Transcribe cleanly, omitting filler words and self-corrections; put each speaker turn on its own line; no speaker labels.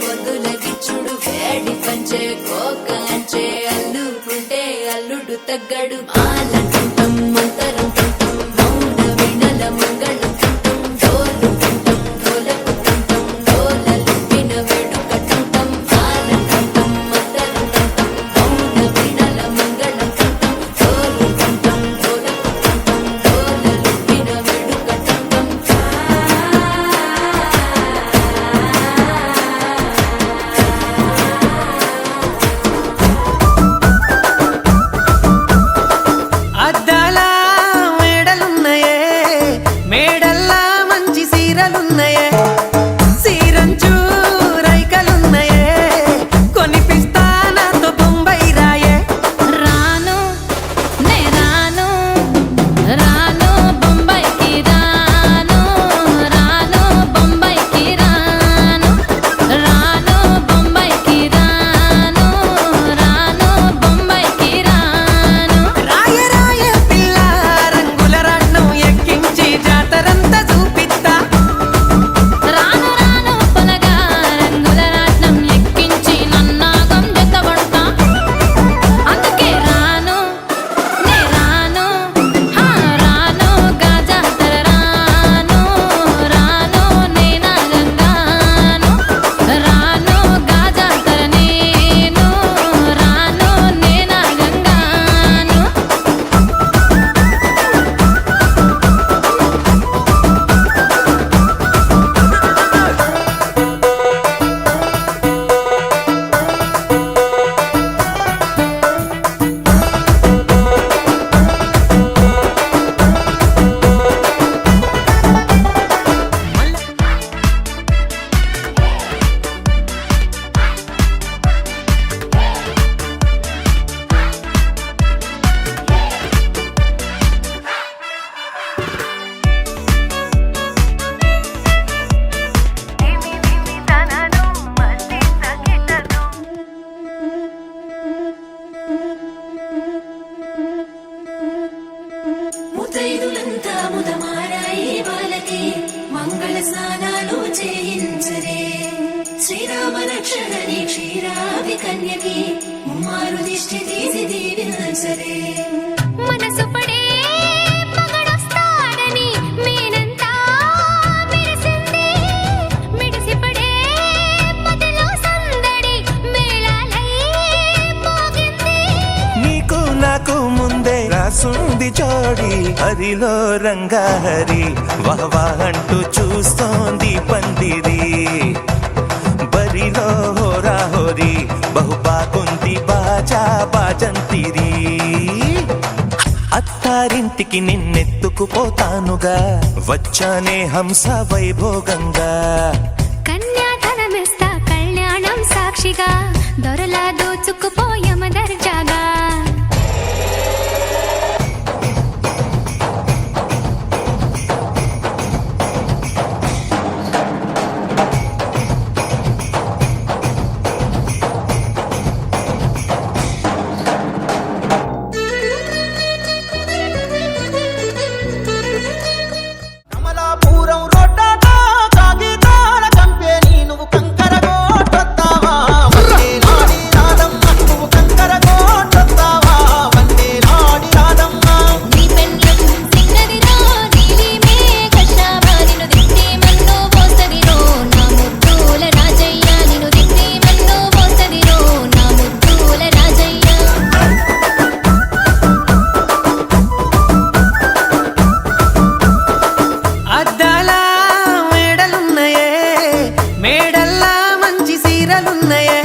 పొద్దులగిచ్చుడు వేడి పంచే కోక అంచే అల్లుకుంటే అల్లుడు తగ్గడు ఆలంటుంటాం మంతరం తుంటాం మౌన వినల మంగళం తుంటాం డోలు తుంటాం డోలకు తుంటాం డోలలు విన వేడుక తుంటాం ఆలంటుంటాం మంతరం తుంటాం మౌన వినల మంగళం తుంటాం డోలు తుంటాం డోలకు తుంటాం డోలలు విన వేడుక తుంటాం
అద్దాల మేడలున్నాయే మేడల్లా మంచి సీరలున్నాయే సీరంచు రైకలున్నాయే కొనిపిస్తా నాతో బొంబాయి రాయే
రాను నే రాను రాను బొంబాయికి రాను రాను బొంబాయికి రాను రాను బొంబాయికి రాను రాను బొంబాయికి రాను
రాయ రాయ పిల్ల రంగుల రాట్నం ఎక్కించి జాతరంతా చూపిస్తా
రాను రాను పొలగా రంగుల రాట్నం ఎక్కించి నన్నాగం జతబడతా అందుకే రాను నే రాను హా రాను గాజాతర రాను రాను నే నాగంగాను రాను గాజాతర నేను రాను నే నాగంగాను ముతైదులంతా ముదమారాయి బాలకి మంగళ స్నానాలు చేయించరే శ్రీరామ రక్షణని క్షీరాది కన్యకి ముమ్మారు దిష్టి తీసి దీవించరే మనసు పడే మగడొస్తాడని మేనంతా మెరిసింది మిడిసిపడే మదిలో సందడి మేళాలై మోగింది
నీకు నాకు ముందే రాసుంది జోడి హరిలో రంగాహరి వహవా అంటూ చూస్తోంది పందిరి బరిలో హోరా హోరి బహు బాగుంది బాజా బాజంతిరి అత్తారింటికి నిన్నెత్తుకుపోతానుగా వచ్చానే హంస వైభోగంగా
కన్యాధనమిస్తా కళ్యాణం సాక్షిగా దొరలా దోచుకుపోయమ దర్జాగా
కమలాపురం రోడ్డాట కాగితాల కంపెనీ నువ్వు కంకర గోటొత్తావా వందేలాడి రాదమ్మ నువ్వు కంకర గోటొత్తావా వందేలాడి రాదమ్మ
నీ పెండ్లం సిన్నదిరో నీలి మేఘశ్యామా నిన్ను దిక్కి మన్ను పోస్తదిరో నా ముద్దుల రాజయ్య నిన్ను దిక్కి మన్ను పోస్తదిరో నా ముద్దుల రాజయ్య
అద్దాల మేడలున్నాయే మేడల్లా మంచి సీరలున్నాయే